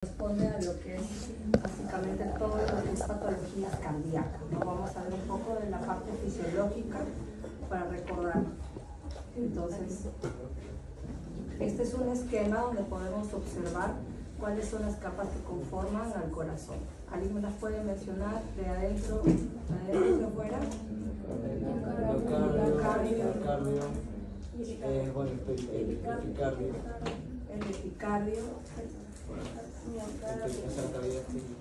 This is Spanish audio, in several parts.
Corresponde a lo que es básicamente todo lo que es patologías cardíacas, ¿no? Vamos a ver un poco de la parte fisiológica para recordar. Entonces, este es un esquema donde podemos observar cuáles son las capas que conforman al corazón. ¿Alguien me las puede mencionar de adentro hacia afuera? El epicardio.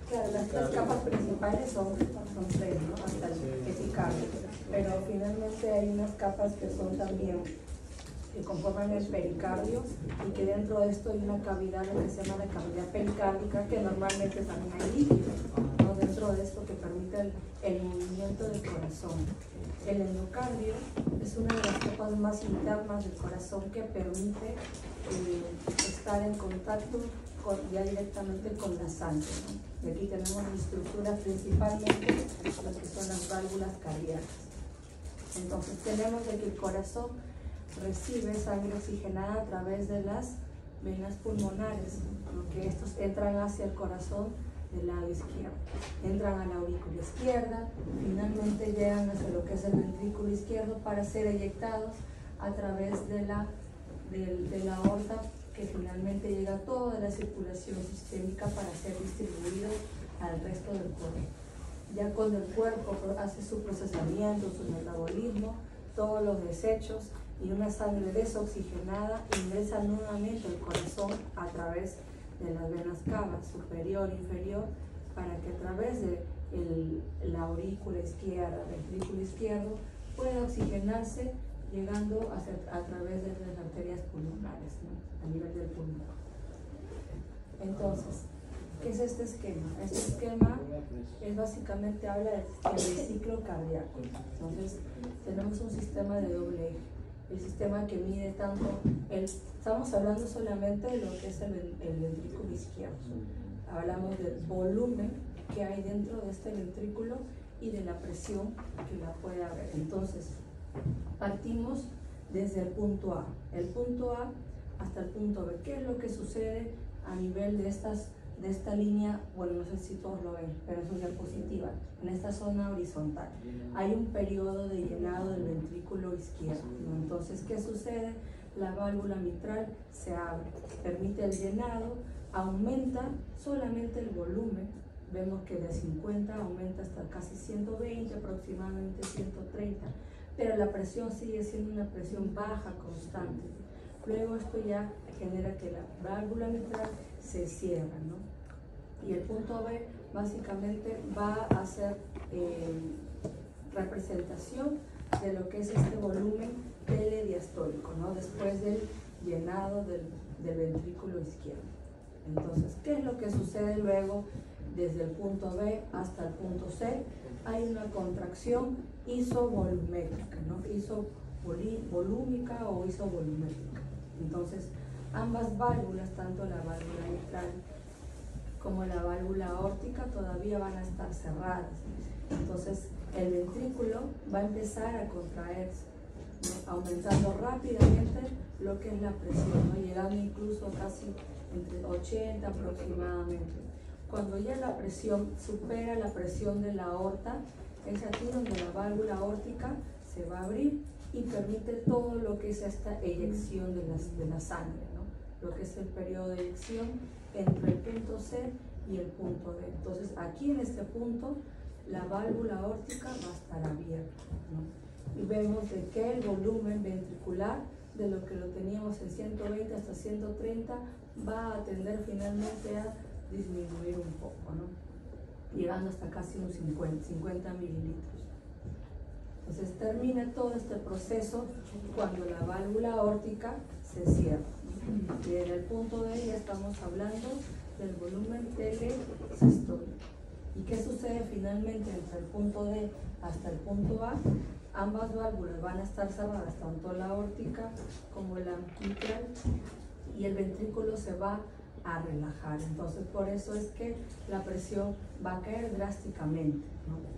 Claro, las capas principales son tres, ¿no? Hasta el epicardio. Pero finalmente hay unas capas que son también, que conforman el pericardio, y que dentro de esto hay una cavidad que se llama la cavidad pericárdica, que normalmente también hay líquido, ¿no? Dentro de esto que permite el movimiento del corazón. El endocardio es una de las capas más internas del corazón que permite estar en contacto ya directamente con la sangre, ¿no? Y aquí tenemos la estructura principalmente lo que son las válvulas cardíacas. Entonces tenemos de que el corazón recibe sangre oxigenada a través de las venas pulmonares, ¿no? Que estos entran hacia el corazón del lado izquierdo, entran a la aurícula izquierda, finalmente llegan hacia lo que es el ventrículo izquierdo para ser eyectados a través de la aorta, que finalmente llega toda la circulación sistémica para ser distribuido al resto del cuerpo. Ya cuando el cuerpo hace su procesamiento, su metabolismo, todos los desechos y una sangre desoxigenada ingresa nuevamente al corazón a través de las venas cavas, superior e inferior, para que a través de la aurícula izquierda, ventrículo izquierdo, pueda oxigenarse llegando a través de las arterias pulmonares, ¿no? A nivel del pulmón. Entonces, ¿qué es este esquema? Este esquema es básicamente habla del ciclo cardíaco. Entonces, tenemos un sistema de doble eje. El sistema que mide tanto, estamos hablando solamente de lo que es el ventrículo izquierdo. Hablamos del volumen que hay dentro de este ventrículo y de la presión que la puede haber. Entonces, partimos desde el punto A. El punto A hasta el punto B. ¿Qué es lo que sucede a nivel de esta línea? Bueno, no sé si todos lo ven, pero es una diapositiva. En esta zona horizontal hay un periodo de llenado del ventrículo izquierdo, ¿no? Entonces, ¿qué sucede? La válvula mitral se abre, permite el llenado, aumenta solamente el volumen. Vemos que de 50 aumenta hasta casi 120, aproximadamente 130, pero la presión sigue siendo una presión baja, constante. Luego esto ya genera que la válvula mitral se cierra, ¿no? Y el punto B básicamente va a ser representación de lo que es este volumen telediastólico, ¿no? Después del llenado del ventrículo izquierdo. Entonces, ¿qué es lo que sucede luego desde el punto B hasta el punto C? Hay una contracción isovolumétrica, ¿no? Isovolúmica o isovolumétrica. Entonces, ambas válvulas, tanto la válvula mitral como la válvula aórtica, todavía van a estar cerradas. Entonces, el ventrículo va a empezar a contraerse, ¿no? Aumentando rápidamente lo que es la presión, ¿no? Llegando incluso casi entre 80 aproximadamente. Cuando ya la presión supera la presión de la aorta, es aquí donde la válvula aórtica se va a abrir y permite todo lo que es esta eyección de la sangre, ¿no? Lo que es el periodo de eyección entre el punto C y el punto D. Entonces, aquí en este punto, la válvula aórtica va a estar abierta, ¿no? Y vemos de que el volumen ventricular, de lo que lo teníamos en 120 hasta 130, va a tender finalmente a disminuir un poco, ¿no? Llegando hasta casi unos 50 mililitros. Entonces termina todo este proceso cuando la válvula aórtica se cierra. Y en el punto D ya estamos hablando del volumen telesistólico. ¿Y qué sucede finalmente entre el punto D hasta el punto A? Ambas válvulas van a estar cerradas, tanto la aórtica como la mitral, y el ventrículo se va a relajar. Entonces, por eso es que la presión va a caer drásticamente, ¿no?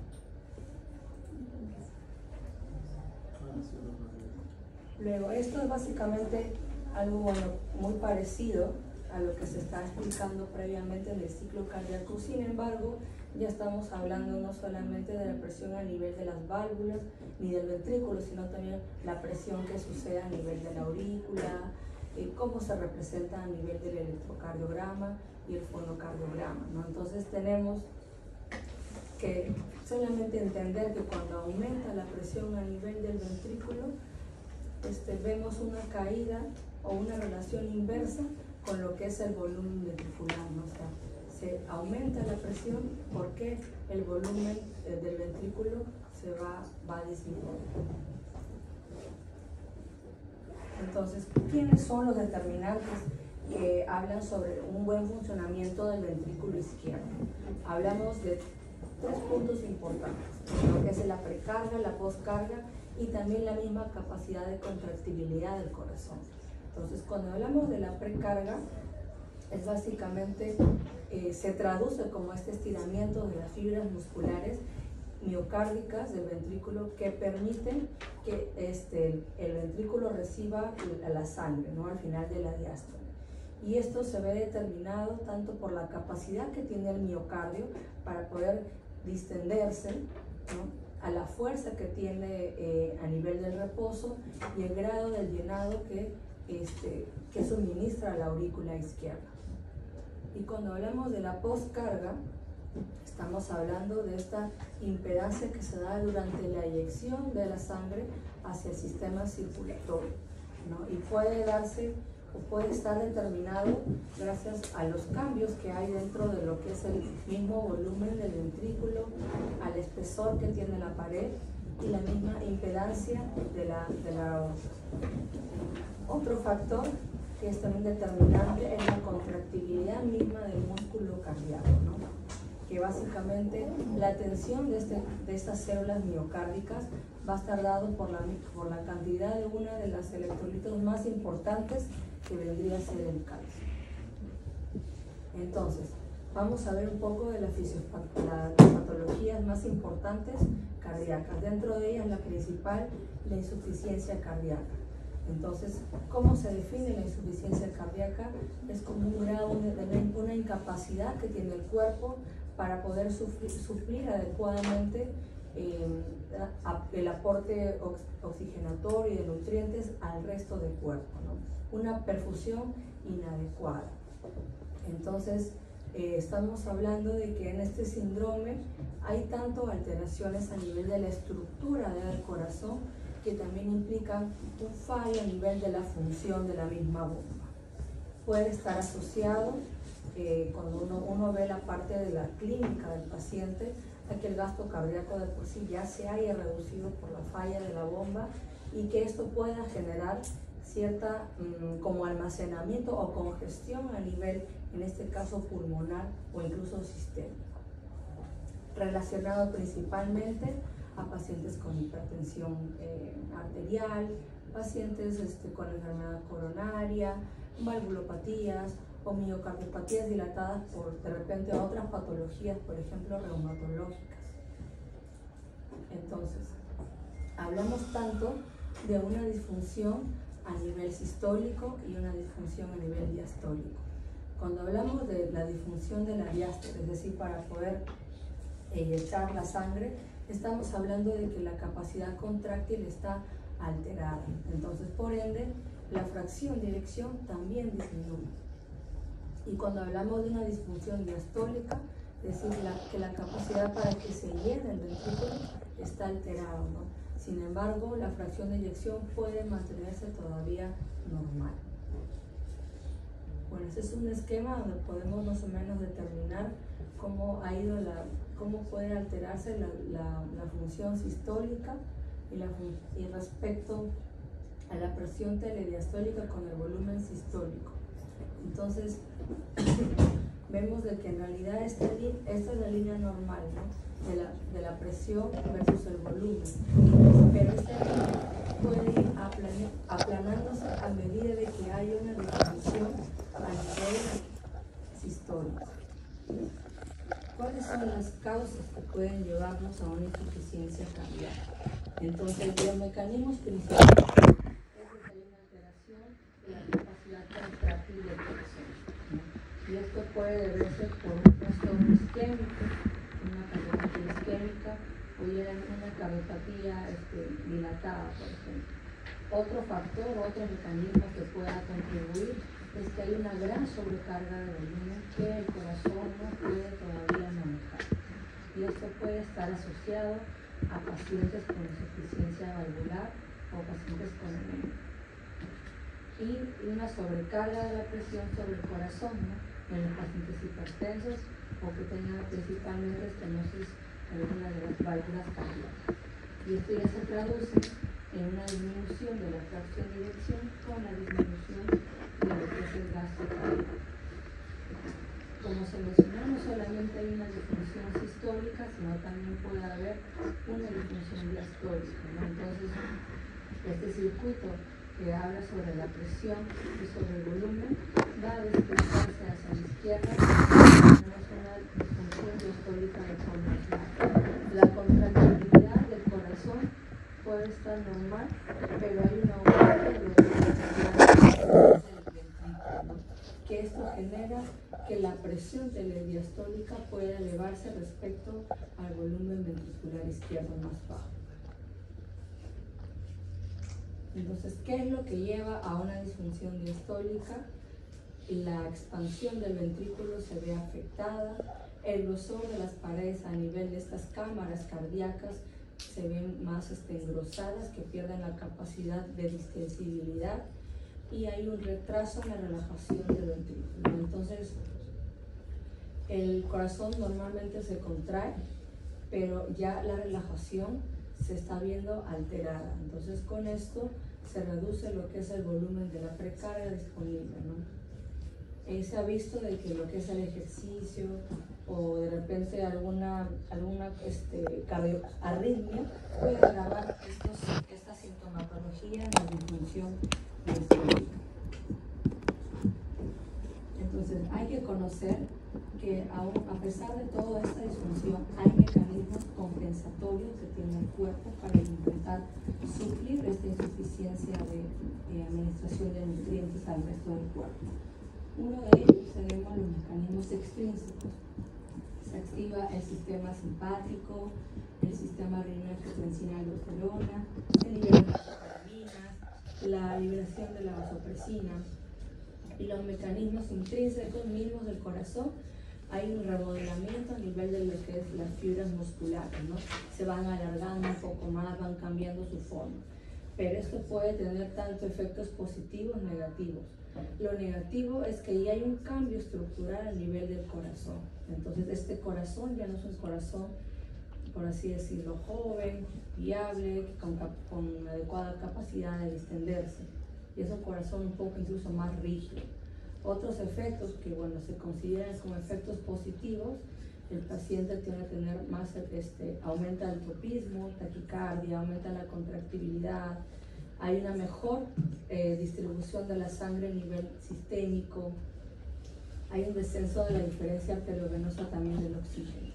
Luego, esto es básicamente algo, bueno, muy parecido a lo que se está explicando previamente en el ciclo cardíaco. Sin embargo, ya estamos hablando no solamente de la presión a nivel de las válvulas ni del ventrículo, sino también la presión que sucede a nivel de la aurícula, cómo se representa a nivel del electrocardiograma y el fonocardiograma, ¿no? Entonces tenemos que solamente entender que cuando aumenta la presión a nivel del ventrículo, vemos una caída o una relación inversa con lo que es el volumen ventricular, ¿no? O sea, se aumenta la presión porque el volumen del ventrículo se va disminuyendo. Entonces, ¿quiénes son los determinantes que hablan sobre un buen funcionamiento del ventrículo izquierdo? Hablamos de 3 puntos importantes, lo que es la precarga, la postcarga y también la misma capacidad de contractibilidad del corazón. Entonces, cuando hablamos de la precarga, es básicamente, se traduce como este estiramiento de las fibras musculares miocárdicas del ventrículo que permiten que el ventrículo reciba la sangre, ¿no? Al final de la diástole. Y esto se ve determinado tanto por la capacidad que tiene el miocardio para poder distenderse, ¿no? A la fuerza que tiene a nivel del reposo y el grado del llenado que suministra la aurícula izquierda. Y cuando hablamos de la postcarga, estamos hablando de esta impedancia que se da durante la eyección de la sangre hacia el sistema circulatorio, ¿no? Y puede darse o puede estar determinado gracias a los cambios que hay dentro de lo que es el mismo volumen del ventrículo, al espesor que tiene la pared y la misma impedancia de la aorta. Otro factor que es también determinante es la contractibilidad misma del músculo cardíaco, ¿no? Que básicamente la tensión de estas células miocárdicas va a estar dado por la cantidad de una de las electrolitos más importantes que vendría a ser el calcio. Entonces, vamos a ver un poco de las patologías más importantes cardíacas. Dentro de ellas, la principal, la insuficiencia cardíaca. Entonces, ¿cómo se define la insuficiencia cardíaca? Es como un grado de una incapacidad que tiene el cuerpo para poder suplir adecuadamente el aporte oxigenatorio y de nutrientes al resto del cuerpo, ¿no? Una perfusión inadecuada. Entonces, estamos hablando de que en este síndrome hay tanto alteraciones a nivel de la estructura del corazón que también implican un fallo a nivel de la función de la misma bomba. Puede estar asociado, cuando uno ve la parte de la clínica del paciente, a que el gasto cardíaco de por sí ya se haya reducido por la falla de la bomba y que esto pueda generar cierta como almacenamiento o congestión a nivel, en este caso pulmonar o incluso sistémico, relacionado principalmente a pacientes con hipertensión arterial, pacientes con enfermedad coronaria, valvulopatías o miocardiopatías dilatadas por de repente otras patologías, por ejemplo reumatológicas. Entonces, hablamos tanto de una disfunción a nivel sistólico y una disfunción a nivel diastólico. Cuando hablamos de la disfunción de la diástole, es decir, para poder echar la sangre, estamos hablando de que la capacidad contráctil está alterada. Entonces, por ende, la fracción de eyección también disminuye. Y cuando hablamos de una disfunción diastólica, es decir, que la capacidad para que se llene el ventrículo está alterada, ¿no? Sin embargo, la fracción de eyección puede mantenerse todavía normal. Bueno, este es un esquema donde podemos más o menos determinar cómo ha ido cómo puede alterarse la función sistólica y respecto a la presión telediastólica con el volumen sistólico. Entonces, vemos de que en realidad esta es la línea normal, ¿no? de la presión versus el volumen, pero esta línea puede ir aplanándose a medida de que hay una disminución a nivel sistólico. ¿Cuáles son las causas que pueden llevarnos a una insuficiencia cardíaca? Entonces, los mecanismos principales es una alteración de la capacidad contráctil del corazón. puede deberse por un trastorno isquémico, una cardiopatía isquémica, o ya una cardiopatía dilatada, por ejemplo. Otro factor, otro mecanismo que pueda contribuir es que hay una gran sobrecarga de volumen que el corazón no puede todavía manejar. Y esto puede estar asociado a pacientes con insuficiencia valvular o pacientes con anemia. Y una sobrecarga de la presión sobre el corazón, ¿no?, en los pacientes hipertensos o que tengan principalmente estenosis en alguna de las válvulas cardíacas. Y esto ya se traduce en una disminución de la fracción de eyección con la disminución de lo que es el gasto cardíaco. Como se mencionó, no solamente hay una disfunción sistólica, sino también puede haber una disfunción diastólica, ¿no? Entonces, este circuito que habla sobre la presión y sobre el volumen va a desplazarse hacia la izquierda. Tenemos una disfunción diastólica de forma aislada. La contractilidad del corazón puede estar normal, pero hay un aumento de lo que es el ventrículo, que esto genera que la presión telediastólica pueda elevarse respecto al volumen ventricular izquierdo más bajo. Entonces, ¿qué es lo que lleva a una disfunción diastólica? La expansión del ventrículo se ve afectada, el grosor de las paredes a nivel de estas cámaras cardíacas se ven más engrosadas, que pierden la capacidad de distensibilidad, y hay un retraso en la relajación del ventrículo. Entonces, el corazón normalmente se contrae, pero ya la relajación se está viendo alterada. Entonces, con esto se reduce lo que es el volumen de la precarga disponible, ¿no? Se ha visto de que lo que es el ejercicio o de repente alguna arritmia puede agravar esta sintomatología en la disfunción diastólica. Entonces, hay que conocer que a pesar de toda esta disfunción, hay mecanismos compensatorios que tiene el cuerpo para intentar suplir esta insuficiencia de administración de nutrientes al resto del cuerpo. Uno de ellos tenemos los mecanismos extrínsecos. Se activa el sistema simpático, el sistema renina-angiotensina-aldosterona, el nivel de cataminas, la liberación de la vasopresina. Y los mecanismos intrínsecos mismos del corazón, hay un remodelamiento a nivel de lo que es las fibras musculares, ¿no? Se van alargando un poco más, van cambiando su forma. Pero esto puede tener tanto efectos positivos como negativos. Lo negativo es que ya hay un cambio estructural a nivel del corazón. Entonces, este corazón ya no es un corazón, por así decirlo, joven, viable, con adecuada capacidad de distenderse. Y es un corazón un poco incluso más rígido. Otros efectos que, bueno, se consideran como efectos positivos, el paciente tiene que tener más, aumenta el tropismo, taquicardia, aumenta la contractibilidad, hay una mejor distribución de la sangre a nivel sistémico, hay un descenso de la diferencia arteriovenosa también del oxígeno.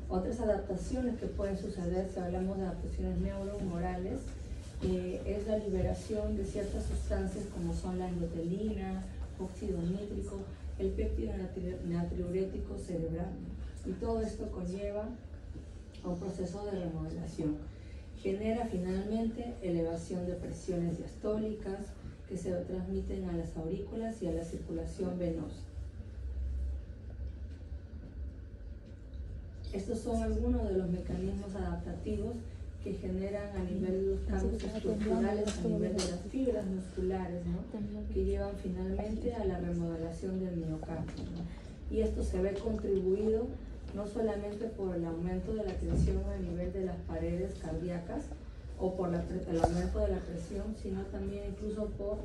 Otras adaptaciones que pueden suceder, si hablamos de adaptaciones neurohumorales, es la liberación de ciertas sustancias como son la endotelina, óxido nítrico, el péptido natriurético cerebral. Y todo esto conlleva a un proceso de remodelación. Genera finalmente elevación de presiones diastólicas que se transmiten a las aurículas y a la circulación venosa. Estos son algunos de los mecanismos adaptativos que generan a nivel de los cambios estructurales, a nivel de las fibras musculares, ¿no?, que llevan finalmente a la remodelación del miocardio, ¿no? Y esto se ve contribuido no solamente por el aumento de la tensión a nivel de las paredes cardíacas o por el aumento de la presión, sino también incluso por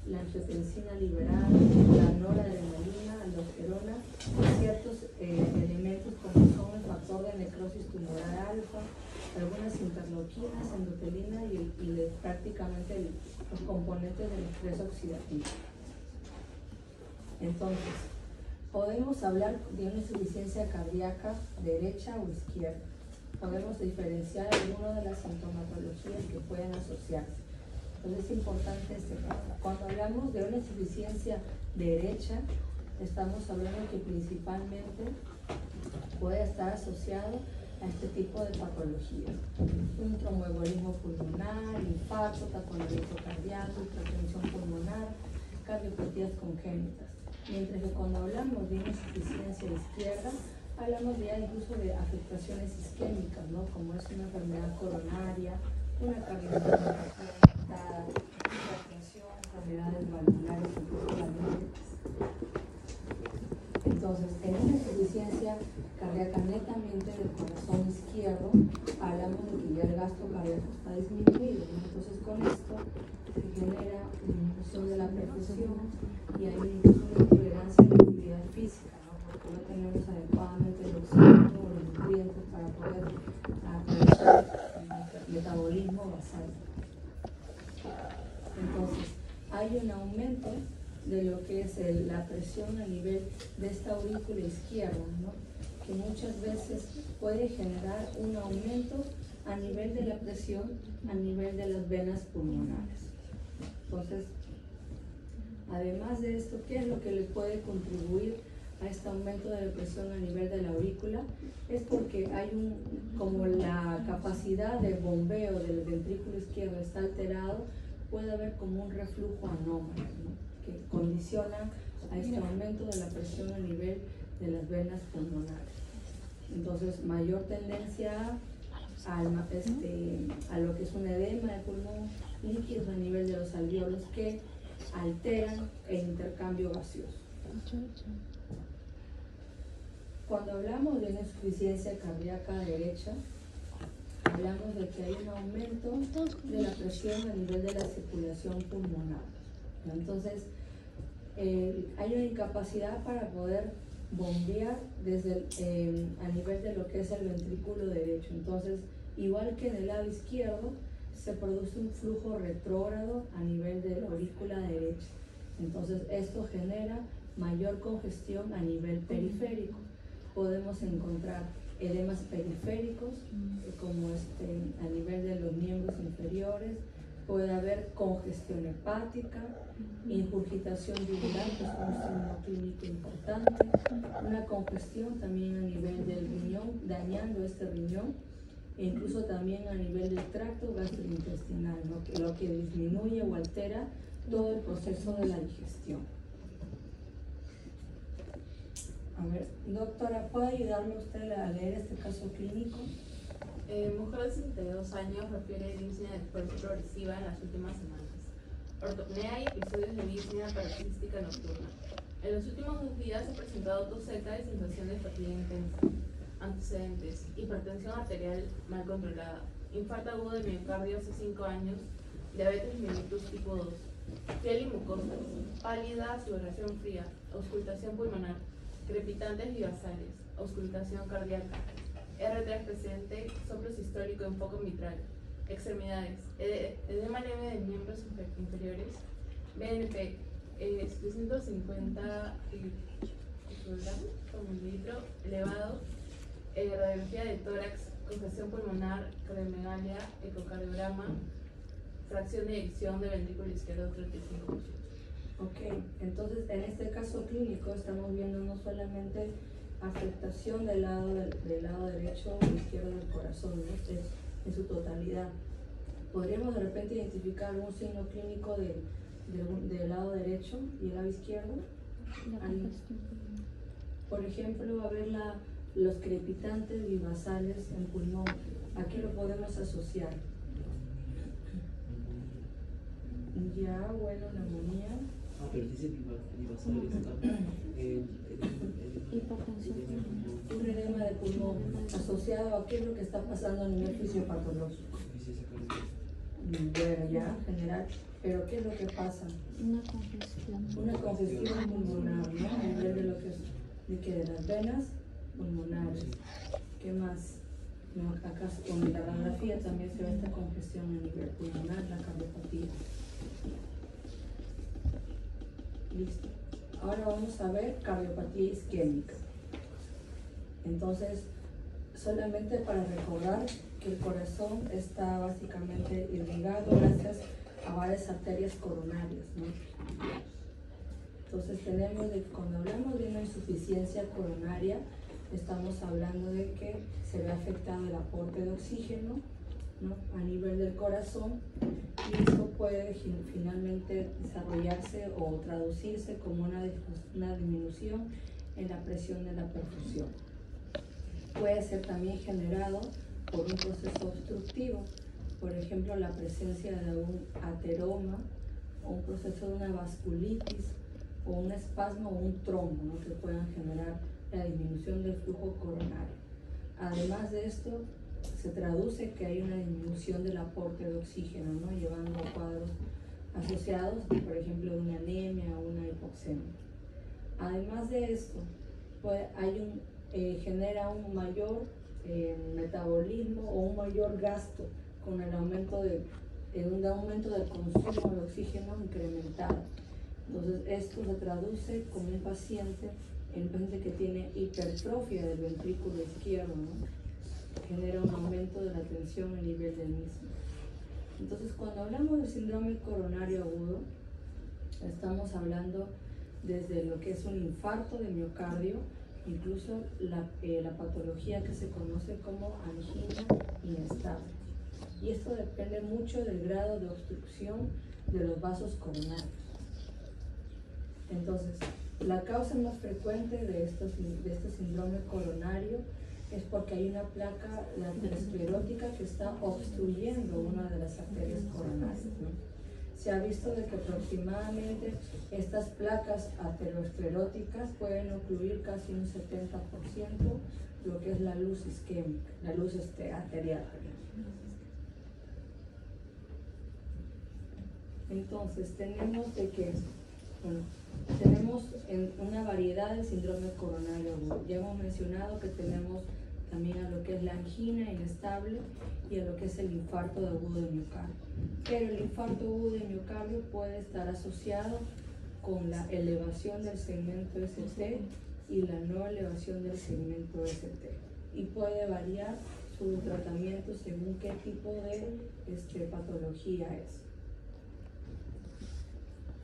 la angiotensina liberada, la noradrenalina, aldosterona, y ciertos elementos como son el factor de necrosis tumoral alfa, algunas interleuquinas, endotelina y prácticamente los componentes del estrés oxidativo. Entonces, podemos hablar de una insuficiencia cardíaca derecha o izquierda. Podemos diferenciar algunas de las sintomatologías que pueden asociarse. Entonces es importante cuando hablamos de una insuficiencia derecha, estamos hablando que principalmente puede estar asociado a este tipo de patologías. Un tromboembolismo pulmonar, infarto, taponamiento cardíaco, hipertensión pulmonar, cardiopatías congénitas. Mientras que cuando hablamos de insuficiencia izquierda, hablamos ya incluso de afectaciones isquémicas, ¿no? Como es una enfermedad coronaria, una cardiopatía agitada, hipertensión, enfermedades valvulares, incluso la diabetes. Entonces, en una insuficiencia cardíaca netamente del corazón izquierdo, hablamos de que ya el gasto cardíaco está disminuido, ¿no? Entonces, con esto se genera una disminución de la perfusión y hay incluso una intolerancia a la actividad física, ¿no? Porque no tenemos adecuadamente el oxígeno o los nutrientes para poder realizar el metabolismo basal. Entonces, hay un aumento de lo que es la presión a nivel de esta aurícula izquierda, ¿no? Que muchas veces puede generar un aumento a nivel de la presión, a nivel de las venas pulmonares. Entonces, además de esto, ¿qué es lo que le puede contribuir a este aumento de la presión a nivel de la aurícula? Es porque hay como la capacidad de bombeo del ventrículo izquierdo está alterado, puede haber como un reflujo anómalo, ¿no? Que condiciona a este aumento de la presión a nivel de las venas pulmonares. Entonces, mayor tendencia a lo que es un edema de pulmón, líquidos a nivel de los alvéolos que alteran el intercambio gaseoso. Cuando hablamos de una insuficiencia cardíaca derecha, hablamos de que hay un aumento de la presión a nivel de la circulación pulmonar. Entonces, hay una incapacidad para poder bombear a nivel de lo que es el ventrículo derecho. Entonces, igual que en el lado izquierdo, se produce un flujo retrógrado a nivel de la aurícula derecha. Entonces, esto genera mayor congestión a nivel periférico. Podemos encontrar edemas periféricos, como a nivel de los miembros inferiores. Puede haber congestión hepática, ingurgitación yugular, que es un signo clínico importante, una congestión también a nivel del riñón, dañando este riñón, e incluso también a nivel del tracto gastrointestinal, ¿no? Lo que disminuye o altera todo el proceso de la digestión. A ver, doctora, ¿puede ayudarme usted a leer este caso clínico? Mujer de 62 años refiere disnea de fuerza progresiva en las últimas semanas. Ortopnea y episodios de disnea paroxística nocturna. En los últimos 2 días se ha presentado tos seca y sensación de fatiga intensa. Antecedentes: hipertensión arterial mal controlada, infarto agudo de miocardio hace 5 años, diabetes mellitus tipo 2, piel y mucosas, pálida, sudoración fría, auscultación pulmonar, crepitantes bivasales, auscultación cardíaca, R3 presente, soplo sistólico en foco mitral, extremidades, edema leve de miembros inferiores, BNP 750 microgramos por mililitro, elevado, radiografía de tórax, congestión pulmonar, cardiomegalia, ecocardiograma, fracción de eyección de ventrículo izquierdo 35%. Ok, entonces en este caso clínico estamos viendo no solamente afectación del lado derecho o izquierdo del corazón, ¿no? En su totalidad. ¿Podríamos de repente identificar algún signo clínico del lado derecho y el lado izquierdo? Por ejemplo, a ver los crepitantes bivasales en pulmón. ¿A qué lo podemos asociar? Ya, bueno, neumonía. Pero dice bivasales, Un edema de pulmón asociado a qué es lo que está pasando a nivel fisiopatológico. Bueno, ya, general. Pero ¿qué es lo que pasa? Una congestión pulmonar, ¿no? A nivel de lo que es de las venas pulmonares. ¿Qué más? No, acá con la radiografía también se ve esta congestión a nivel pulmonar, la cardiopatía. Listo. Ahora vamos a ver cardiopatía isquémica. Entonces, solamente para recordar que el corazón está básicamente irrigado gracias a varias arterias coronarias, ¿no? Entonces cuando hablamos de una insuficiencia coronaria, estamos hablando de que se ve afectado el aporte de oxígeno, ¿no?, a nivel del corazón, y esto puede finalmente desarrollarse o traducirse como una disminución en la presión de la perfusión. Puede ser también generado por un proceso obstructivo, por ejemplo la presencia de un ateroma o un proceso de una vasculitis o un espasmo o un trombo, ¿no?, que puedan generar la disminución del flujo coronario. Además de esto, se traduce que hay una disminución del aporte de oxígeno, ¿no?, llevando a cuadros asociados, por ejemplo, de una anemia o una hipoxemia. Además de esto, genera un mayor metabolismo o un mayor gasto con el aumento del consumo de oxígeno incrementado. Entonces, esto se traduce con un paciente que tiene hipertrofia del ventrículo izquierdo, ¿no?, genera un aumento de la tensión a nivel del mismo. Entonces, cuando hablamos de síndrome coronario agudo, estamos hablando desde lo que es un infarto de miocardio, incluso la patología que se conoce como angina inestable. Y esto depende mucho del grado de obstrucción de los vasos coronarios. Entonces, la causa más frecuente de este síndrome coronario es porque hay una placa aterosclerótica que está obstruyendo una de las arterias coronarias, ¿no? Se ha visto de que aproximadamente estas placas ateroscleróticas pueden ocluir casi un 70% lo que es la luz isquémica, la luz arterial. Entonces tenemos una variedad de síndrome coronario agudo. Ya hemos mencionado que tenemos también a lo que es la angina inestable y a lo que es el infarto agudo de miocardio. Pero el infarto agudo de miocardio puede estar asociado con la elevación del segmento ST y la no elevación del segmento ST. Y puede variar su tratamiento según qué tipo de patología es.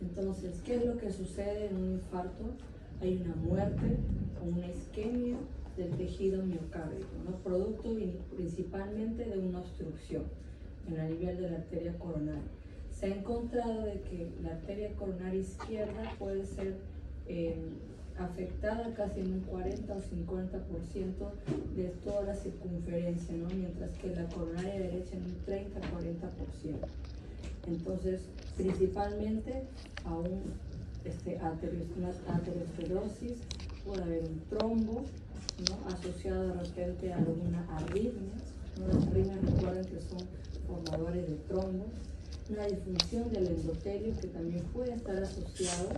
Entonces, ¿qué es lo que sucede en un infarto? Hay una muerte o una isquemia del tejido miocárdico, ¿no?, producto principalmente de una obstrucción en el nivel de la arteria coronaria. Se ha encontrado de que la arteria coronaria izquierda puede ser afectada casi en un 40 o 50% de toda la circunferencia, ¿no?, mientras que la coronaria derecha en un 30-40%. Entonces, principalmente a una aterosclerosis, puede haber un trombo, ¿no?, asociado de repente a alguna arritmia, ¿no? Las arritmias, recuerden que son formadores de trombos, una disfunción del endotelio que también puede estar asociado,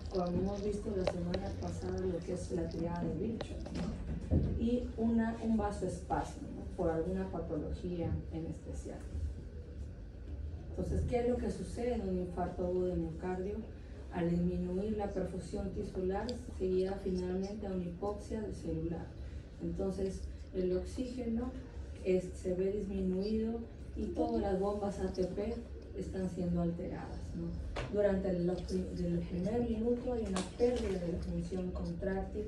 como hemos visto la semana pasada, lo que es la triada de Virchow, ¿no?, y un vasoespasmo, ¿no?, por alguna patología en especial. Entonces, ¿qué es lo que sucede en un infarto agudo de miocardio? Al disminuir la perfusión tisular, se lleva finalmente a una hipoxia celular. Entonces, el oxígeno se ve disminuido y todas las bombas ATP están siendo alteradas, ¿no? Durante el primer minuto hay una pérdida de la función contráctil.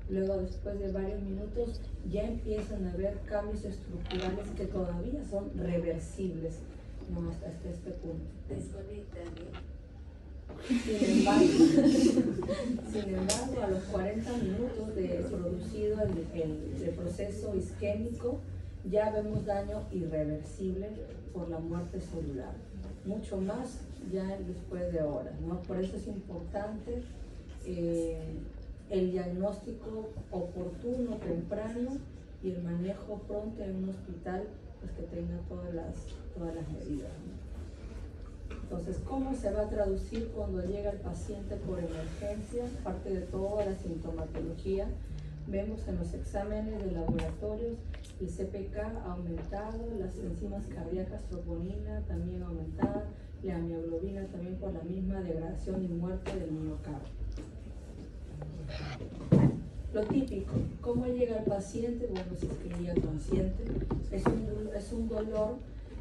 Luego, después de varios minutos, ya empiezan a haber cambios estructurales que todavía son reversibles, ¿no?, hasta este punto. Sin embargo, a los 40 minutos de producido el proceso isquémico, ya vemos daño irreversible por la muerte celular, mucho más ya después de horas, ¿no? Por eso es importante el diagnóstico oportuno, temprano, y el manejo pronto en un hospital, pues, que tenga todas las medidas, ¿no? Entonces, ¿cómo se va a traducir cuando llega el paciente por emergencia? Aparte de toda la sintomatología, vemos en los exámenes de laboratorios el CPK aumentado, las enzimas cardíacas troponina también aumentada, la mioglobina también por la misma degradación y muerte del miocardio. Lo típico, ¿cómo llega el paciente? Bueno, si es que llega consciente, es un dolor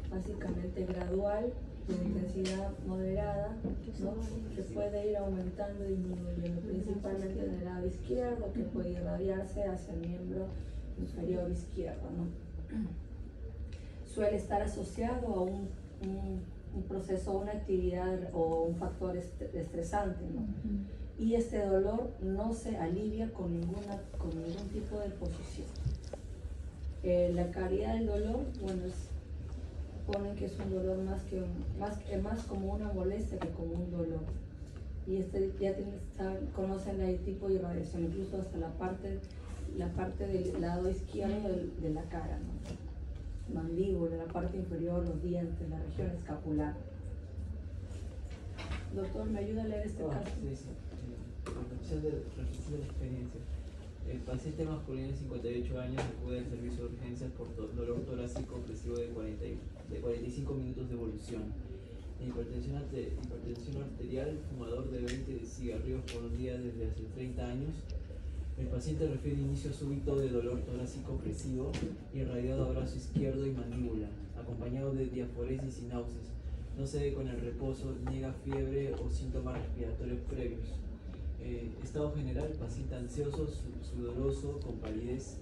básicamente gradual de intensidad moderada, ¿no? Que puede ir aumentando y disminuyendo, principalmente en el lado izquierdo, que puede irradiarse hacia el miembro inferior izquierdo, ¿no? Suele estar asociado a un proceso, una actividad o un factor estresante, ¿no? Y este dolor no se alivia con ningún tipo de posición. La calidad del dolor, bueno, ponen que es un dolor más como una molestia que como un dolor. Y ya conocen el tipo de irradiación, incluso hasta la parte del lado izquierdo de la cara, ¿no? Mandíbula, la parte inferior, los dientes, la región escapular. Doctor, ¿me ayuda a leer este caso? Sí. Reflexión de la experiencia. El paciente masculino de 58 años acude al servicio de urgencias por dolor torácico opresivo de 45 minutos de evolución. Hipertensión arterial, fumador de 20 cigarrillos por día desde hace 30 años. El paciente refiere inicio súbito de dolor torácico opresivo irradiado a brazo izquierdo y mandíbula, acompañado de diaforesis y náuseas. No cede con el reposo, niega fiebre o síntomas respiratorios previos. Estado general, paciente ansioso, sudoroso, con palidez,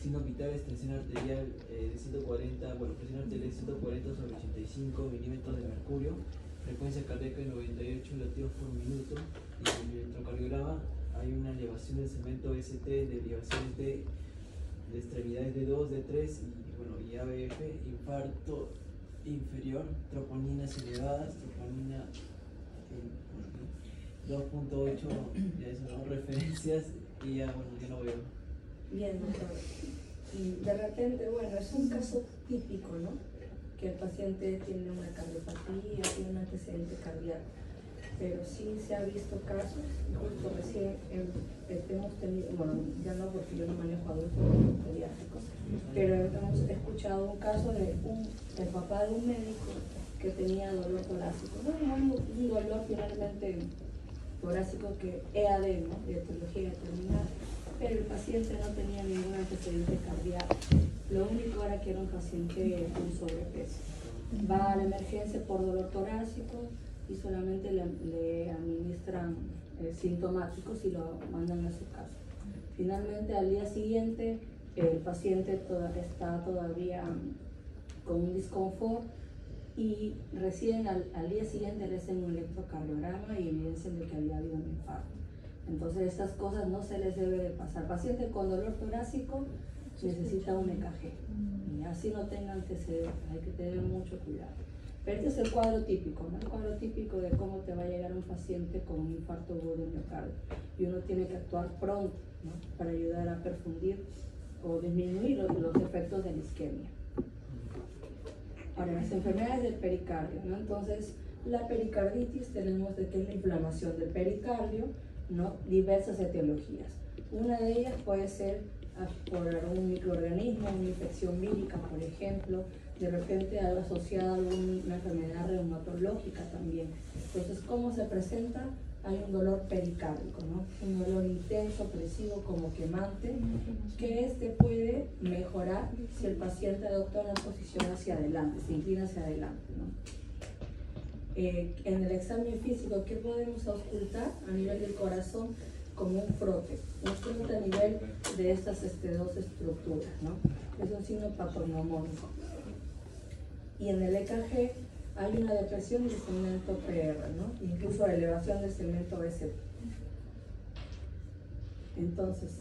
signos vitales, tensión arterial de 140, presión arterial de 140 sobre 85 milímetros de mercurio, frecuencia cardíaca de 98 latidos por minuto, y en el electrocardiograma hay una elevación del segmento ST, de derivaciones de extremidades D2, D3 y ABF, infarto inferior, troponinas elevadas, troponina 2.8, ya eso, ¿no? Referencias, y ya no veo. Bien, doctor. Y de repente, es un caso típico, ¿no? Que el paciente tiene una cardiopatía, tiene un antecedente cardíaco. Pero sí se ha visto casos, justo recién hemos tenido, ya no porque yo no manejo adultos pediátricos, pero hemos escuchado un caso del papá de un médico que tenía dolor torácico, un dolor finalmente torácico que EAD, ¿no? De etiología determinada, pero el paciente no tenía ningún antecedente cardíaco. Lo único era que era un paciente con sobrepeso. Va a la emergencia por dolor torácico y solamente le administran sintomáticos y lo mandan a su casa. Finalmente, al día siguiente, el paciente está todavía con un disconfort y recién al día siguiente le hacen un electrocardiograma y evidencian de que había habido un infarto. Entonces, estas cosas no se les debe de pasar. Paciente con dolor torácico necesita un EKG. Y así no tenga antecedentes, hay que tener mucho cuidado. Pero este es el cuadro típico, ¿no? El cuadro típico de cómo te va a llegar un paciente con un infarto agudo de miocardio. Y uno tiene que actuar pronto, ¿no? Para ayudar a perfundir o disminuir los efectos de la isquemia. Ahora, las enfermedades del pericardio, ¿no? Entonces, la pericarditis tenemos de que es la inflamación del pericardio, ¿no? Diversas etiologías. Una de ellas puede ser por algún microorganismo, una infección vírica, por ejemplo, de repente algo asociado a alguna enfermedad reumatológica también. Entonces, ¿cómo se presenta? Hay un dolor pericárdico, ¿no? Un dolor intenso, opresivo, como quemante, que puede mejorar si el paciente adopta una posición hacia adelante, se inclina hacia adelante, ¿no? En el examen físico, ¿qué podemos auscultar a nivel del corazón? Como un frote a nivel de estas dos estructuras, ¿no? Es un signo patognomónico. Y en el EKG hay una depresión del segmento PR, ¿no? Incluso elevación del segmento ST. Entonces,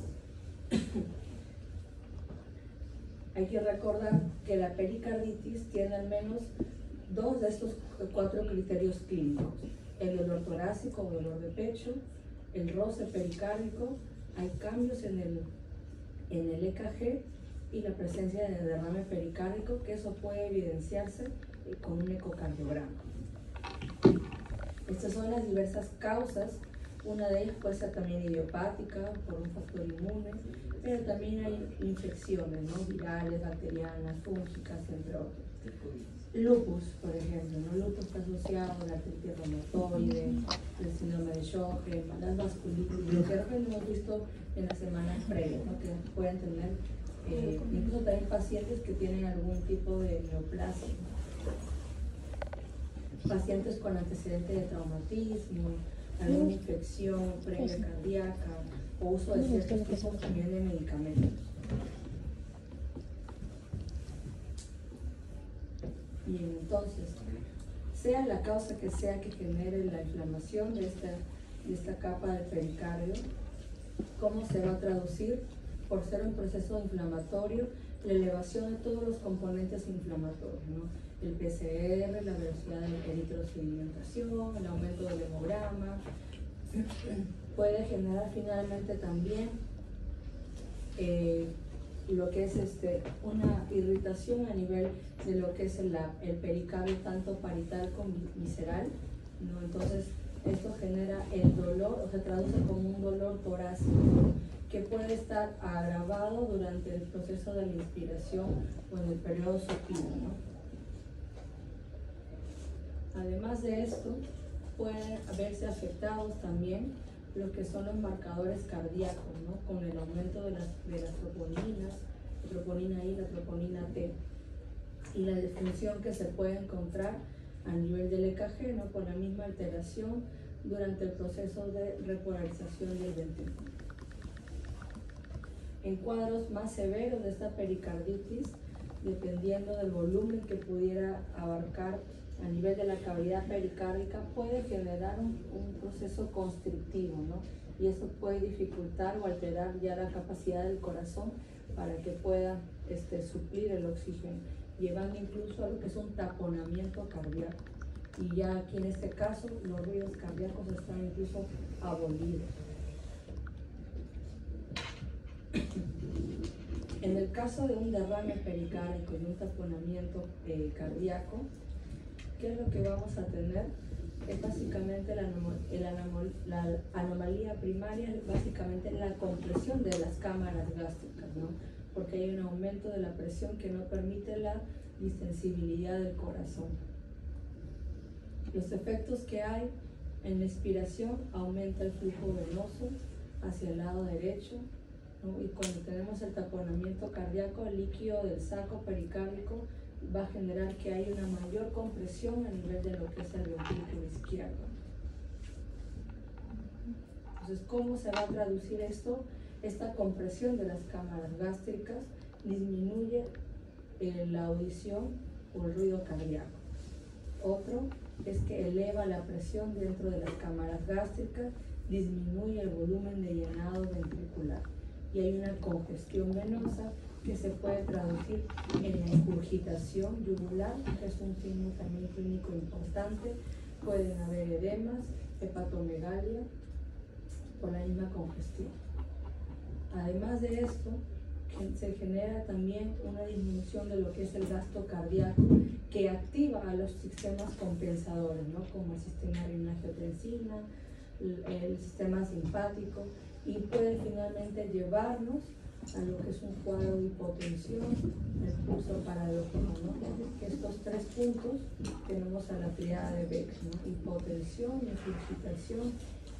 hay que recordar que la pericarditis tiene al menos 2 de estos 4 criterios clínicos: el dolor torácico o dolor de pecho, el roce pericárdico, hay cambios en el EKG y la presencia de derrame pericárdico, que eso puede evidenciarse con un ecocardiograma. Estas son las diversas causas. Una de ellas puede ser también idiopática, por un factor inmune, pero también hay infecciones, ¿no? Virales, bacterianas, fúngicas, entre otros. Lupus, por ejemplo, ¿no? Lupus está asociado a la artritis reumatoide, el síndrome de Sjögren, las vasculitis, lo que hemos visto en las semanas previas, ¿no? Que pueden tener, incluso también pacientes que tienen algún tipo de neoplasia. pacientes con antecedentes de traumatismo, alguna infección previa cardíaca o uso de ciertos tipos también de medicamentos. Bien, entonces, sea la causa que sea que genere la inflamación de esta capa del pericardio, ¿cómo se va a traducir? Por ser un proceso inflamatorio, la elevación de todos los componentes inflamatorios, ¿no? El PCR, la velocidad de eritrosedimentación, el aumento del hemograma, puede generar finalmente también lo que es una irritación a nivel de lo que es el pericardio, tanto parietal como visceral, ¿no? Entonces, esto genera el dolor, o se traduce como un dolor torácico, que puede estar agravado durante el proceso de la inspiración o en el periodo supino, ¿no? Además de esto, pueden verse afectados también lo que son los marcadores cardíacos, ¿no? Con el aumento de las troponinas, la troponina I, la troponina T, y la disfunción que se puede encontrar a nivel del EKG, ¿no? Por la misma alteración durante el proceso de repolarización del ventrículo. En cuadros más severos de esta pericarditis, dependiendo del volumen que pudiera abarcar a nivel de la cavidad pericárdica, puede generar un proceso constrictivo, ¿no? Y eso puede dificultar o alterar ya la capacidad del corazón para que pueda suplir el oxígeno, llevando incluso a lo que es un taponamiento cardíaco. Y ya aquí en este caso los ruidos cardíacos están incluso abolidos. En el caso de un derrame pericárdico y un taponamiento cardíaco, ¿qué es lo que vamos a tener? Es básicamente la anomalía primaria, es básicamente la compresión de las cámaras gástricas, ¿no? Porque hay un aumento de la presión que no permite la distensibilidad del corazón. Los efectos que hay en la expiración: aumenta el flujo venoso hacia el lado derecho, ¿no? Y cuando tenemos el taponamiento cardíaco, el líquido del saco pericárdico va a generar que haya una mayor compresión a nivel de lo que es el ventrículo izquierdo. Entonces, ¿cómo se va a traducir esto? Esta compresión de las cámaras gástricas disminuye la audición o el ruido cardíaco. Otro es que eleva la presión dentro de las cámaras gástricas, disminuye el volumen de llenado ventricular y hay una congestión venosa que se puede traducir en la ingurgitación yugular, que es un signo también clínico importante. Pueden haber edemas, hepatomegalia por la misma congestión. Además de esto, se genera también una disminución de lo que es el gasto cardíaco, que activa a los sistemas compensadores, ¿no? Como el sistema renina-angiotensina, el sistema simpático, y puede finalmente llevarnos a lo que es un cuadro de hipotensión, el pulso paradójico, ¿no? Que estos tres puntos tenemos a la triada de Beck, ¿no? Hipotensión, ingurgitación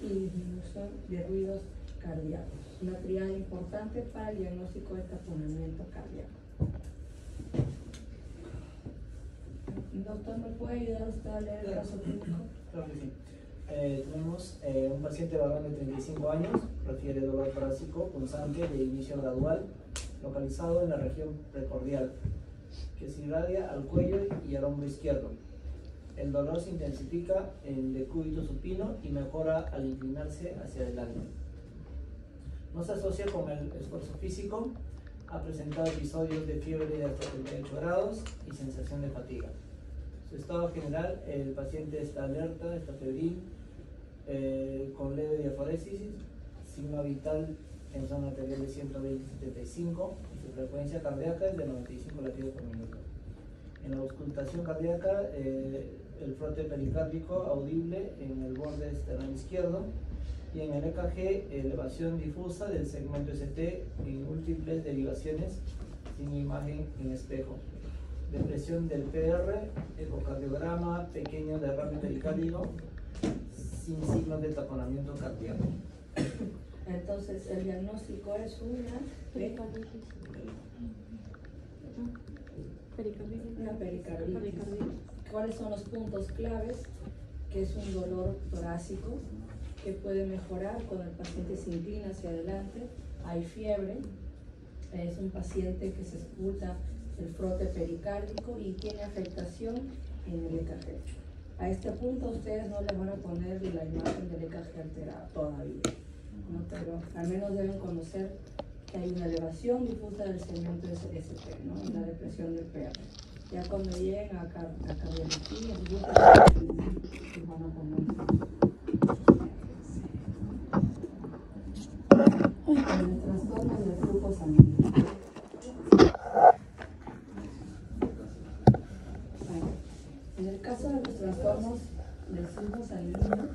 y disminución de ruidos cardíacos. Una triada importante para el diagnóstico de taponamiento cardíaco. Doctor, ¿me puede ayudar usted a leer el caso clínico? Claro que sí. Tenemos un paciente varón de 35 años, refiere dolor torácico punzante de inicio gradual, localizado en la región precordial, que se irradia al cuello y al hombro izquierdo. El dolor se intensifica en el decúbito supino y mejora al inclinarse hacia adelante. No se asocia con el esfuerzo físico, ha presentado episodios de fiebre de hasta 38 grados y sensación de fatiga. Su estado general: el paciente está alerta, está febril, con leve diaforesis, signo vital en zona arterial de 120-75 y su frecuencia cardíaca es de 95 latidos por minuto. En la auscultación cardíaca, el frote pericárdico audible en el borde externo izquierdo, y en el EKG, elevación difusa del segmento ST en múltiples derivaciones sin imagen en espejo. Depresión del PR, ecocardiograma, pequeño derrame pericárdico, sin signos de taponamiento cardíaco. Entonces, el diagnóstico es una pericarditis. ¿Cuáles son los puntos claves? Que es un dolor torácico que puede mejorar cuando el paciente se inclina hacia adelante, hay fiebre, es un paciente que se expulsa el frote pericárdico y tiene afectación en el EKG. A este punto ustedes no les van a poner la imagen del EKG alterada todavía, ¿no? Pero al menos deben conocer que hay una elevación difusa del segmento de ST, ¿no? En la depresión del PR. Ya cuando lleguen a cardiología, les van a poner el trastorno del flujo sanguíneo. En el caso de los trastornos del flujo sanguíneo,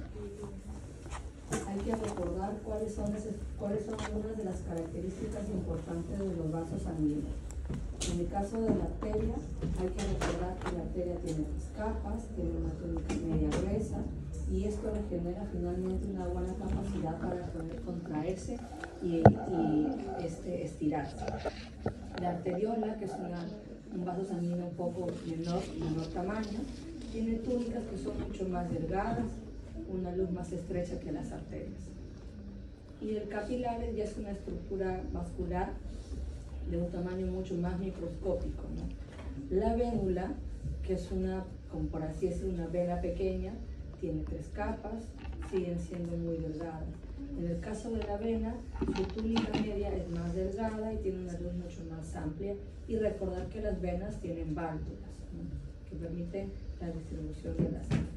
hay que recordar cuáles son algunas de las características importantes de los vasos sanguíneos. En el caso de la arteria, hay que recordar que la arteria tiene tres capas, tiene una túnica media gruesa, y esto le genera finalmente una buena capacidad para poder contraerse y estirarse. La arteriola, que es un vaso sanguíneo un poco menor tamaño, tiene túnicas que son mucho más delgadas, una luz más estrecha que las arterias. Y el capilar ya es una estructura vascular de un tamaño mucho más microscópico, ¿no? La vénula, que es como por así decirlo, una vena pequeña, tiene tres capas, siguen siendo muy delgadas. En el caso de la vena, su túnica media es más delgada y tiene una luz mucho más amplia. Y recordar que las venas tienen válvulas, ¿no? Que permiten la distribución de la sangre.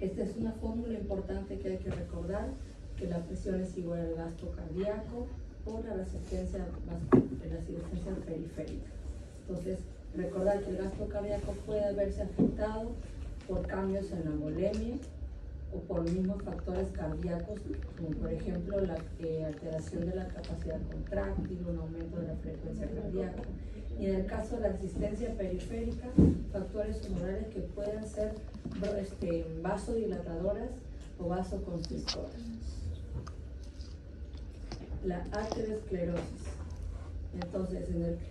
Esta es una fórmula importante que hay que recordar, que la presión es igual al gasto cardíaco por la resistencia periférica. Entonces, recordar que el gasto cardíaco puede verse afectado por cambios en la volemia o por mismos factores cardíacos, como por ejemplo la alteración de la capacidad contráctil, un aumento de la frecuencia cardíaca. Y en el caso de la resistencia periférica, factores tumorales que pueden ser vasodilatadoras o vasoconstrictoras. La arteriosclerosis. Entonces,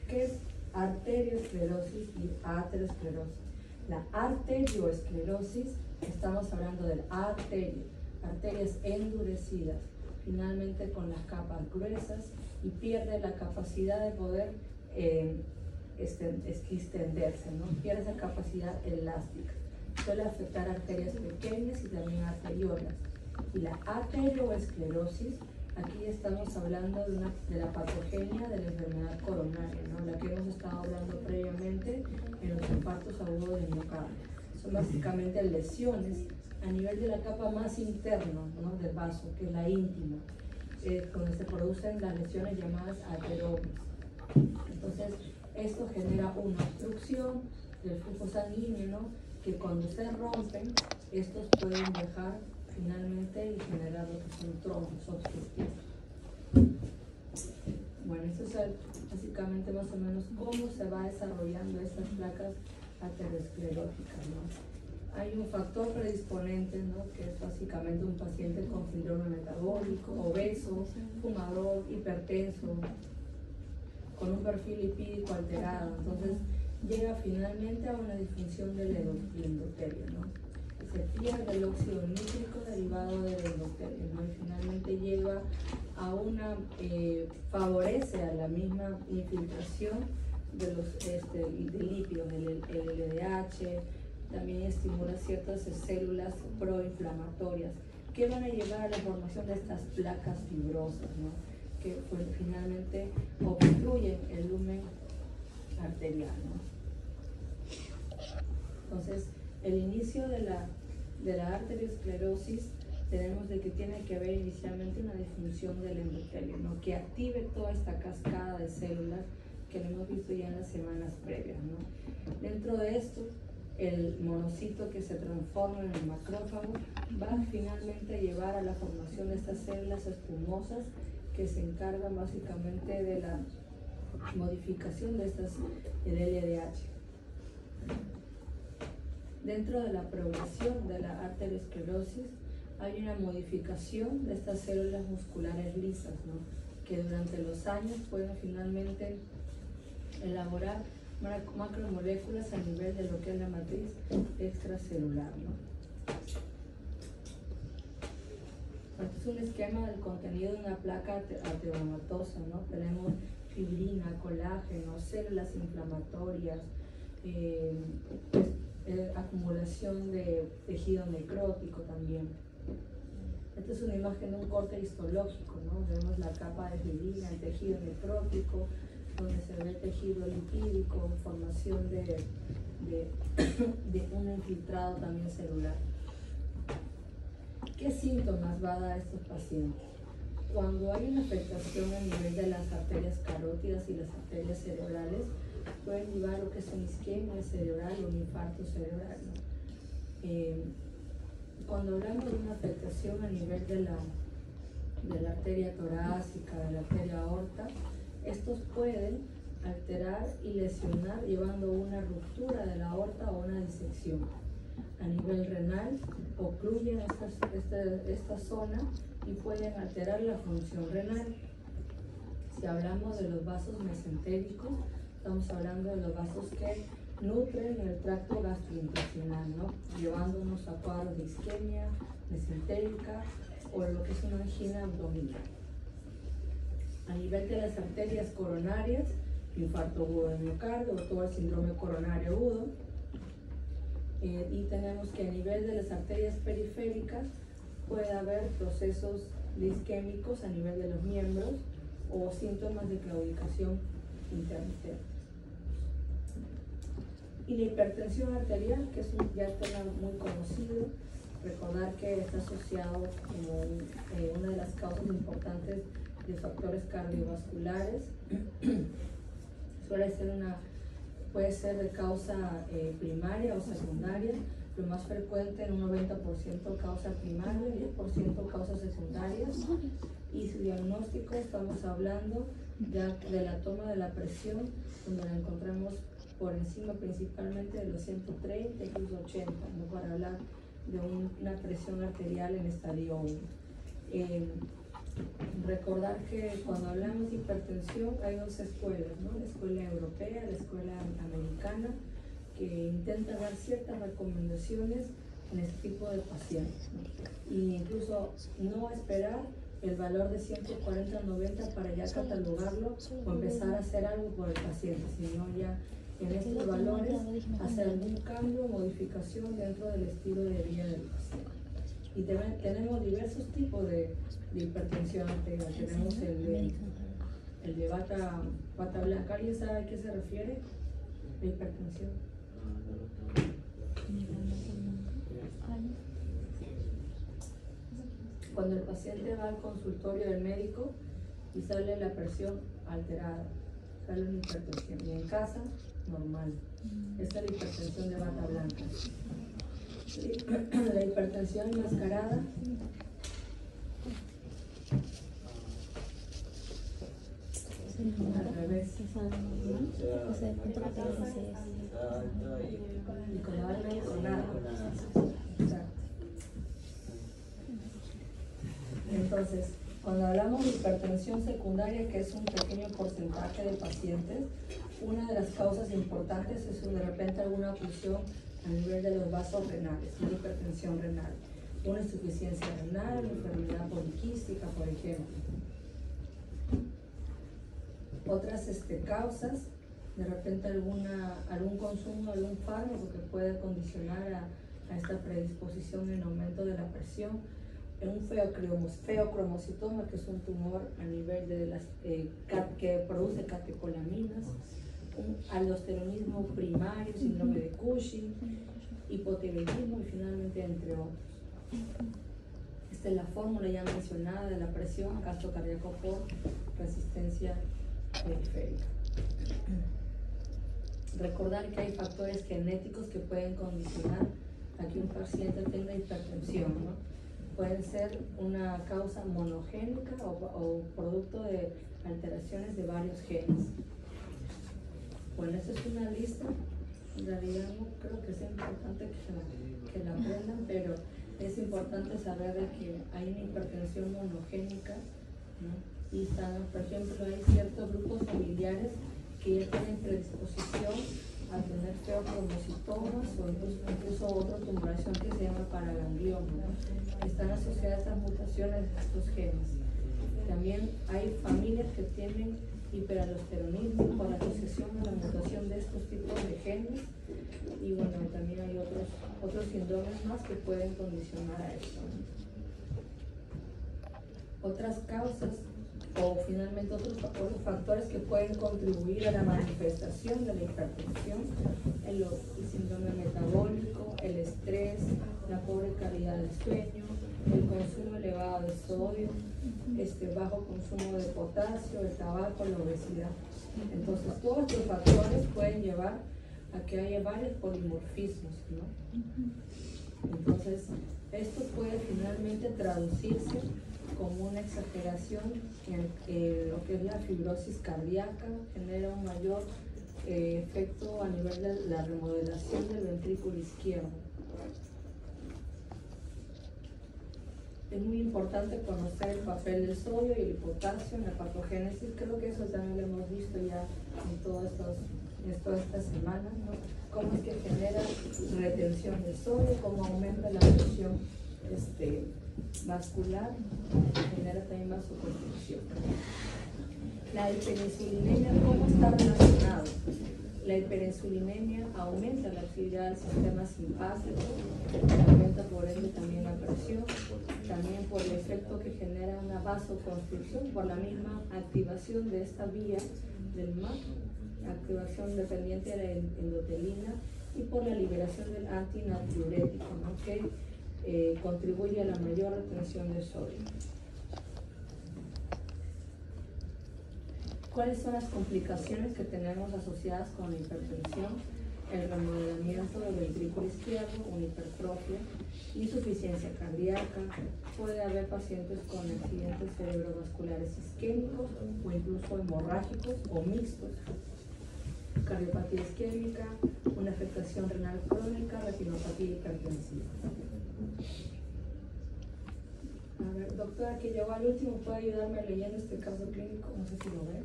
¿qué es arteriosclerosis y aterosclerosis? La arterioesclerosis, estamos hablando del arterias endurecidas, finalmente con las capas gruesas, y pierde la capacidad de poder extenderse, ¿no? Pierde esa capacidad elástica. Suele afectar arterias pequeñas y también arteriolas. Y la arterioesclerosis, aquí estamos hablando de la patogenia de la enfermedad coronaria, ¿no? La que hemos estado hablando previamente en los infartos agudos del miocardio. Son básicamente lesiones a nivel de la capa más interna, ¿no? Del vaso, que es la íntima, donde se producen las lesiones llamadas ateromas. Entonces, esto genera una obstrucción del flujo sanguíneo, ¿no? Que cuando se rompen, estos pueden dejar finalmente y generar lo que son trombos obstructivos. Bueno, esto es básicamente más o menos cómo se va desarrollando estas placas ateroscleróticas, ¿no? Hay un factor predisponente, ¿no? Que es básicamente un paciente con síndrome metabólico, obeso, fumador, hipertenso, con un perfil lipídico alterado. Entonces llega finalmente a una disfunción del endotelio, ¿no? Se pierde el óxido nítrico derivado del endotelio, ¿no? Y finalmente lleva a favorece a la misma infiltración de los de lípidos, del LDH, también estimula ciertas células proinflamatorias que van a llevar a la formación de estas placas fibrosas, ¿no? Que pues, finalmente obstruyen el lumen arterial, ¿no? Entonces, el inicio de la arteriosclerosis tenemos de que tiene que haber inicialmente una disfunción del endotelio, ¿no? Que active toda esta cascada de células que lo hemos visto ya en las semanas previas, ¿no? Dentro de esto, el monocito que se transforma en el macrófago va finalmente a llevar a la formación de estas células espumosas que se encargan básicamente de la modificación del LDH. Dentro de la progresión de la arteriosclerosis hay una modificación de estas células musculares lisas, ¿no? Que durante los años pueden finalmente elaborar macromoléculas a nivel de lo que es la matriz extracelular, ¿no? Este es un esquema del contenido de una placa ateromatosa, ¿no? Tenemos fibrina, colágeno, células inflamatorias, acumulación de tejido necrótico también. Esta es una imagen de un corte histológico, ¿no? Vemos la capa de fibrina, el tejido necrótico, donde se ve el tejido lipídico, formación de un infiltrado también celular. ¿Qué síntomas va a dar a estos pacientes? Cuando hay una afectación a nivel de las arterias carótidas y las arterias cerebrales, pueden llevar a lo que es una isquemia cerebral o un infarto cerebral, ¿no? Cuando hablamos de una afectación a nivel de la arteria torácica, de la arteria aorta, estos pueden alterar y lesionar llevando a una ruptura de la aorta o una disección. A nivel renal, ocluyen esta zona y pueden alterar la función renal. Si hablamos de los vasos mesentéricos, estamos hablando de los vasos que nutren el tracto gastrointestinal, ¿no? Llevando unos a cuadros de isquemia mesentérica o lo que es una angina abdominal. A nivel de las arterias coronarias, infarto agudo de miocardio o todo el síndrome coronario agudo. Y tenemos que a nivel de las arterias periféricas puede haber procesos isquémicos a nivel de los miembros o síntomas de claudicación intermitente. Y la hipertensión arterial, que es ya tema muy conocido, recordar que está asociado como una de las causas importantes de factores cardiovasculares. Puede ser de causa primaria o secundaria, lo más frecuente en un 90% causa primaria, 10% causas secundarias, y su diagnóstico estamos hablando ya de la toma de la presión, donde la encontramos por encima principalmente de los 130, incluso 80, ¿no? Para hablar de una presión arterial en estadio 1. Recordar que cuando hablamos de hipertensión hay dos escuelas, ¿no? La escuela europea, la escuela americana, que intenta dar ciertas recomendaciones en este tipo de pacientes, ¿no? Y incluso no esperar el valor de 140-90 para ya catalogarlo o empezar a hacer algo por el paciente, sino ya en estos valores hacer algún cambio o modificación dentro del estilo de vida del paciente. Y tenemos diversos tipos de hipertensión arterial. Tenemos el de bata blanca. ¿Alguien sabe a qué se refiere? La hipertensión. Cuando el paciente va al consultorio del médico y sale la presión alterada, sale una hipertensión. Y en casa, normal. Esta es la hipertensión de bata blanca. La hipertensión enmascarada al revés. Y con la alma con nada. Exacto. Entonces, cuando hablamos de hipertensión secundaria, que es un pequeño porcentaje de pacientes, una de las causas importantes es de repente alguna oclusión a nivel de los vasos renales, una hipertensión renal, una insuficiencia renal, una enfermedad poliquística, por ejemplo. Otras causas, de repente algún consumo de algún fármaco que puede condicionar a esta predisposición en aumento de la presión, un feocromocitoma, que es un tumor a nivel de que produce catecolaminas, un aldosteronismo primario, síndrome de Cushing, hipotiroidismo y finalmente entre otros. Esta es la fórmula ya mencionada de la presión, gasto cardíaco por resistencia periférica. Recordar que hay factores genéticos que pueden condicionar a que un paciente tenga hipertensión, ¿no? Pueden ser una causa monogénica o producto de alteraciones de varios genes. Bueno, esta es una lista, en realidad no creo que sea importante que la aprendan, pero es importante saber de que hay una hipertensión monogénica, ¿no? Y están, por ejemplo, hay ciertos grupos familiares que ya tienen predisposición a tener feocromocitomas o incluso otra tumoración que se llama paraganglioma, ¿no? Están asociadas a mutaciones de estos genes. También hay familias que tienen hiperaldosteronismo por asociación a la mutación de estos tipos de genes, y bueno, también hay otros síndromes más que pueden condicionar a esto, ¿no? Otras causas o finalmente otros factores que pueden contribuir a la manifestación de la hipertensión: el síndrome metabólico, el estrés, la pobre calidad del sueño, el consumo elevado de sodio, bajo consumo de potasio, el tabaco, la obesidad. Entonces, todos estos factores pueden llevar a que haya varios polimorfismos, ¿no? Entonces, esto puede finalmente traducirse como una exageración en lo que es la fibrosis cardíaca, genera un mayor efecto a nivel de la remodelación del ventrículo izquierdo. Es muy importante conocer el papel del sodio y el potasio en la patogénesis. Creo que eso también lo hemos visto ya en todas estas semanas, ¿no? Cómo es que genera retención del sodio, cómo aumenta la presión vascular, genera también vasoconstricción. La hiperinsulinemia, ¿cómo está relacionado? La hiperinsulinemia aumenta la actividad del sistema simpático, aumenta por ende también la presión, también por el efecto que genera una vasoconstricción por la misma activación de esta vía del MAP, activación dependiente de la endotelina, y por la liberación del antinatriurético, ¿no? Que contribuye a la mayor retención de sodio. ¿Cuáles son las complicaciones que tenemos asociadas con la hipertensión? El remodelamiento del ventrículo izquierdo, una hipertrofia, insuficiencia cardíaca, puede haber pacientes con accidentes cerebrovasculares isquémicos o incluso hemorrágicos o mixtos, cardiopatía isquémica, una afectación renal crónica, retinopatía hipertensiva. A ver, doctora, que llegó al último, ¿puede ayudarme leyendo este caso clínico? No sé si lo ve.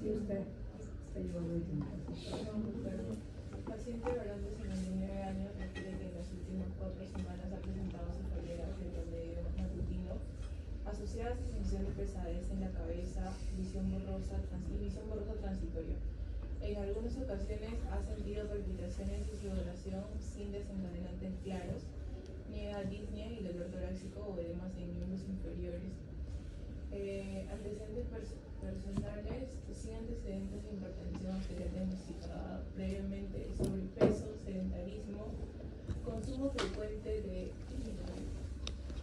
Sí, usted llegó al último. Paciente varón de 59 años refiere que en las últimas 4 semanas ha presentado cefalea del promedio matutino, asociada a sensación de pesadez en la cabeza, visión borrosa transitoria. En algunas ocasiones ha sentido palpitaciones y sudoración sin desencadenantes claros, niega disnea y dolor torácico o edemas en miembros inferiores. Antecedentes personales, sin antecedentes de hipertensión arterial diagnosticada previamente, sobrepeso, sedentarismo, consumo frecuente de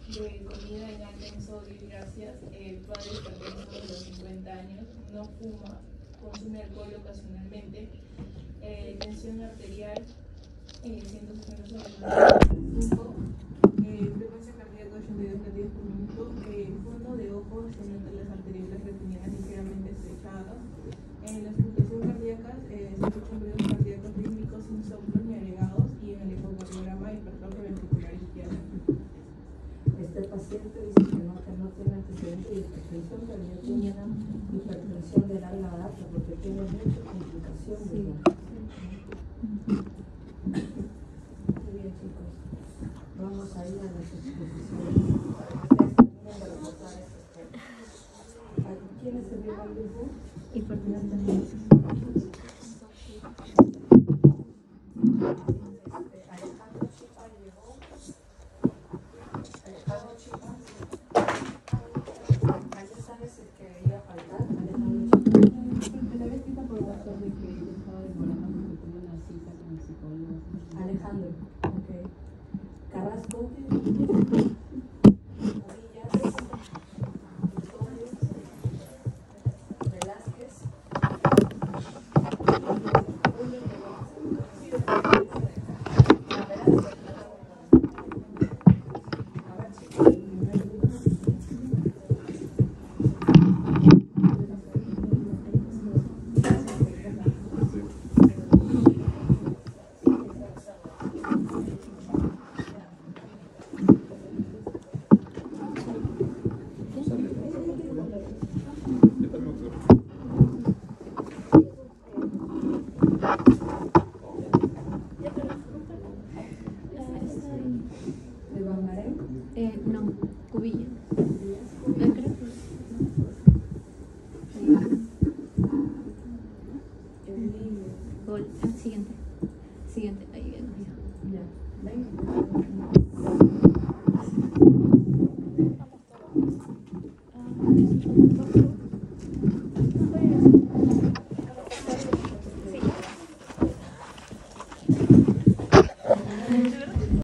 comida en alta en sodio y grasas, padre hipertenso de los 50 años, no fuma, consume alcohol ocasionalmente, tensión arterial 160 sobre 95, frecuencia cardíaca 82 latidos por minuto, fondo de ojos, se notan las arteriolas retinianas ligeramente estrechadas. En la auscultación cardíaca se escuchan ruidos cardíacos rítmicos sin soplos ni agregados, y en el ecocardiograma hipertrofia ventricular izquierda. Este paciente dice que no tiene antecedentes de hipertensión, pero ya tiene hipertensión de larga data porque tiene muchas complicaciones. Sí. Muy bien, chicos. Vamos a ir a las exposiciones. ¿Quién es el primer grupo? Hipertensión. Alejandro, ok. Carrasco, Velázquez, Siguiente. Siguiente. Ahí viene. Ya. Venga.